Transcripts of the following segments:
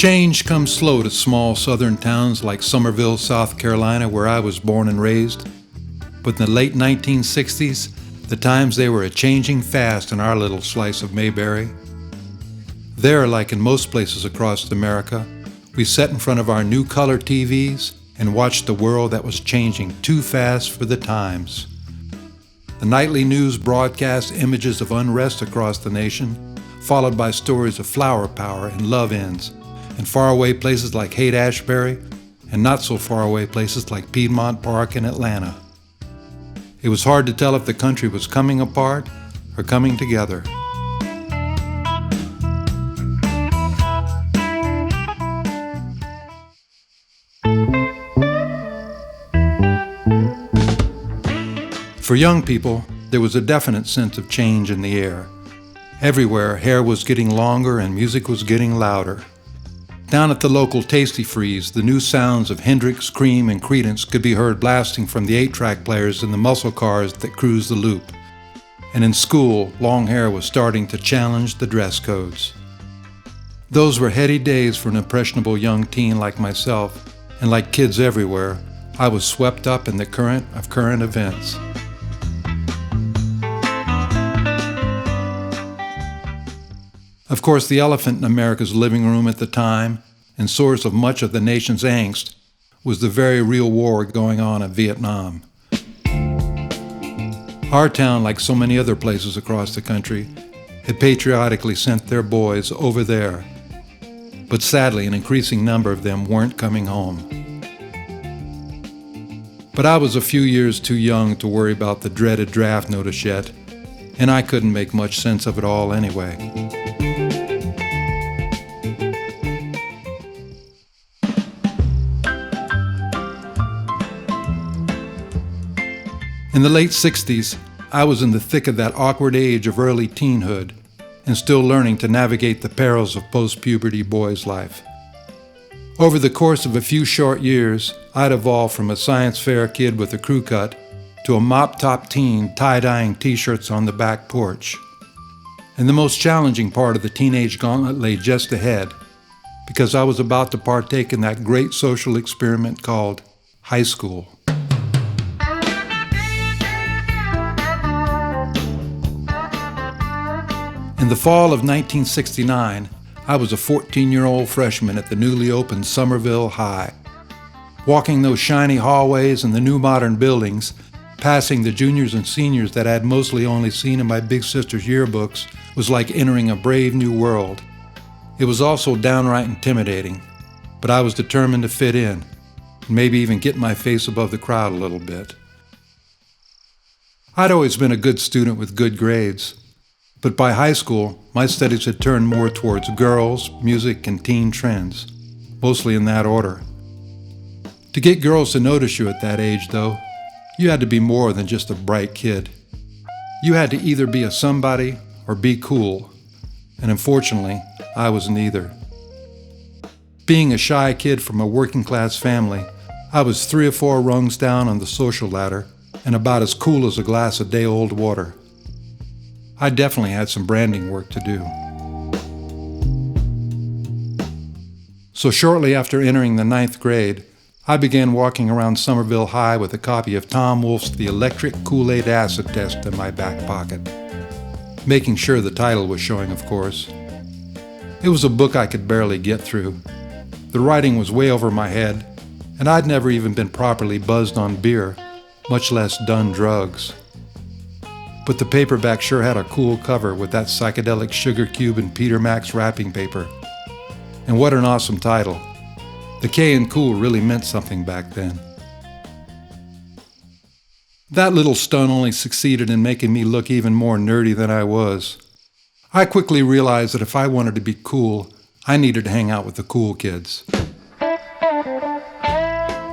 Change comes slow to small southern towns like Summerville, South Carolina, where I was born and raised. But in the late 1960s, the times they were a-changing fast in our little slice of Mayberry. There, like in most places across America, we sat in front of our new color TVs and watched the world that was changing too fast for the times. The nightly news broadcast images of unrest across the nation, followed by stories of flower power and love-ins in faraway places like Haight-Ashbury and not so faraway places like Piedmont Park in Atlanta. It was hard to tell if the country was coming apart or coming together. For young people, there was a definite sense of change in the air. Everywhere, hair was getting longer and music was getting louder. Down at the local Tasty Freeze, the new sounds of Hendrix, Cream, and Creedence could be heard blasting from the 8-track players in the muscle cars that cruised the loop. And in school, long hair was starting to challenge the dress codes. Those were heady days for an impressionable young teen like myself, and like kids everywhere, I was swept up in the current of current events. Of course, the elephant in America's living room at the time, and source of much of the nation's angst, was the very real war going on in Vietnam. Our town, like so many other places across the country, had patriotically sent their boys over there, but sadly an increasing number of them weren't coming home. But I was a few years too young to worry about the dreaded draft notice yet, and I couldn't make much sense of it all anyway. In the late 60s, I was in the thick of that awkward age of early teenhood and still learning to navigate the perils of post-puberty boy's life. Over the course of a few short years, I'd evolved from a science fair kid with a crew cut to a mop-top teen tie-dyeing t-shirts on the back porch. And the most challenging part of the teenage gauntlet lay just ahead, because I was about to partake in that great social experiment called high school. In the fall of 1969, I was a 14-year-old freshman at the newly opened Summerville High. Walking those shiny hallways and the new modern buildings, passing the juniors and seniors that I had mostly only seen in my big sister's yearbooks, was like entering a brave new world. It was also downright intimidating, but I was determined to fit in, and maybe even get my face above the crowd a little bit. I'd always been a good student with good grades, but by high school, my studies had turned more towards girls, music, and teen trends, mostly in that order. To get girls to notice you at that age, though, you had to be more than just a bright kid. You had to either be a somebody or be cool, and unfortunately, I was neither. Being a shy kid from a working-class family, I was 3 or 4 rungs down on the social ladder and about as cool as a glass of day-old water. I definitely had some branding work to do. So shortly after entering the 9th grade, I began walking around Summerville High with a copy of Tom Wolfe's The Electric Kool-Aid Acid Test in my back pocket, making sure the title was showing, of course. It was a book I could barely get through. The writing was way over my head, and I'd never even been properly buzzed on beer, much less done drugs. But the paperback sure had a cool cover with that psychedelic sugar cube and Peter Max wrapping paper. And what an awesome title. The K in cool really meant something back then. That little stunt only succeeded in making me look even more nerdy than I was. I quickly realized that if I wanted to be cool, I needed to hang out with the cool kids.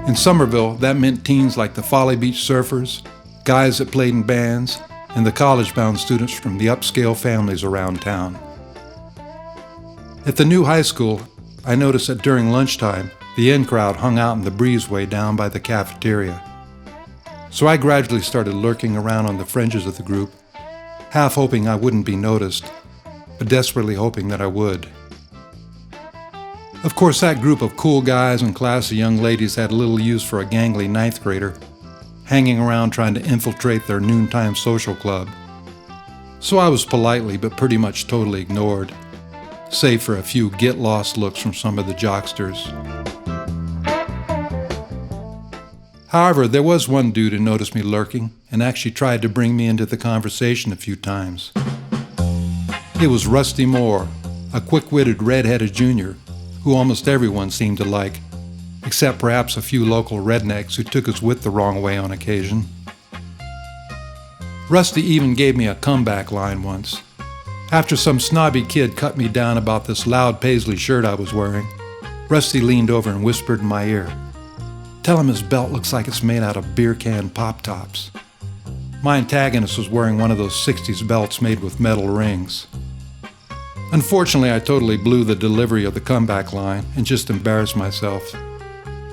In Summerville, that meant teens like the Folly Beach Surfers, guys that played in bands, and the college-bound students from the upscale families around town. At the new high school, I noticed that during lunchtime, the in crowd hung out in the breezeway down by the cafeteria. So I gradually started lurking around on the fringes of the group, half hoping I wouldn't be noticed, but desperately hoping that I would. Of course, that group of cool guys and classy young ladies had little use for a gangly ninth grader, hanging around trying to infiltrate their noontime social club. So I was politely but pretty much totally ignored, save for a few get-lost looks from some of the jocksters. However, there was one dude who noticed me lurking and actually tried to bring me into the conversation a few times. It was Wesley Moore, a quick-witted red-headed junior who almost everyone seemed to like, except perhaps a few local rednecks who took his wit the wrong way on occasion. Rusty even gave me a comeback line once. After some snobby kid cut me down about this loud paisley shirt I was wearing, Rusty leaned over and whispered in my ear, "Tell him his belt looks like it's made out of beer can pop-tops." My antagonist was wearing one of those 60s belts made with metal rings. Unfortunately, I totally blew the delivery of the comeback line and just embarrassed myself.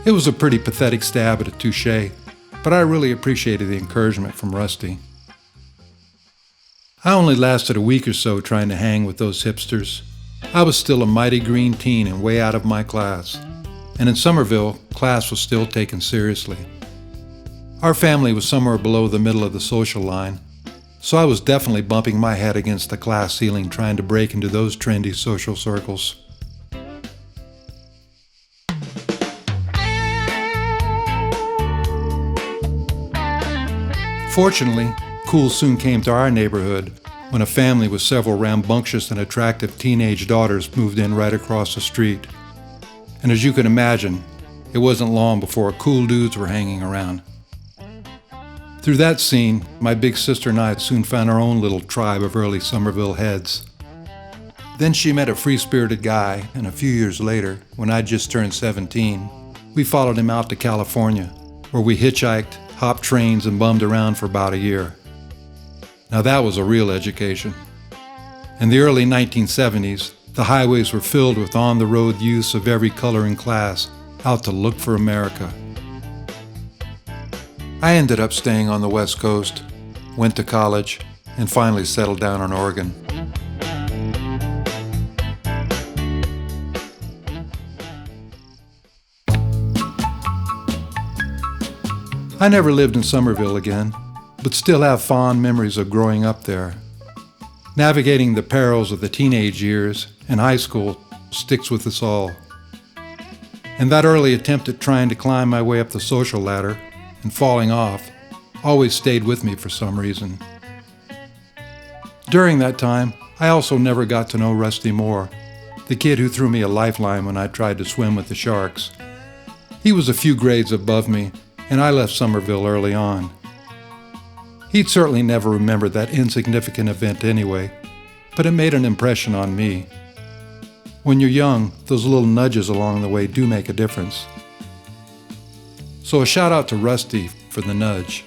It was a pretty pathetic stab at a touche, but I really appreciated the encouragement from Rusty. I only lasted a week or so trying to hang with those hipsters. I was still a mighty green teen and way out of my class. And in Summerville, class was still taken seriously. Our family was somewhere below the middle of the social line, so I was definitely bumping my head against the class ceiling trying to break into those trendy social circles. Fortunately, cool soon came to our neighborhood when a family with several rambunctious and attractive teenage daughters moved in right across the street. And as you can imagine, it wasn't long before cool dudes were hanging around. Through that scene, my big sister and I soon found our own little tribe of early Summerville heads. Then she met a free-spirited guy, and a few years later, when I'd just turned 17, we followed him out to California, where we hitchhiked, hopped trains, and bummed around for about a year. Now that was a real education. In the early 1970s, the highways were filled with on-the-road youths of every color and class out to look for America. I ended up staying on the West Coast, went to college, and finally settled down in Oregon. I never lived in Summerville again, but still have fond memories of growing up there. Navigating the perils of the teenage years and high school sticks with us all. And that early attempt at trying to climb my way up the social ladder and falling off always stayed with me for some reason. During that time, I also never got to know Wesley Moore, the kid who threw me a lifeline when I tried to swim with the sharks. He was a few grades above me, and I left Summerville early on. He'd certainly never remembered that insignificant event anyway, but it made an impression on me. When you're young, those little nudges along the way do make a difference. So a shout out to Rusty for the nudge.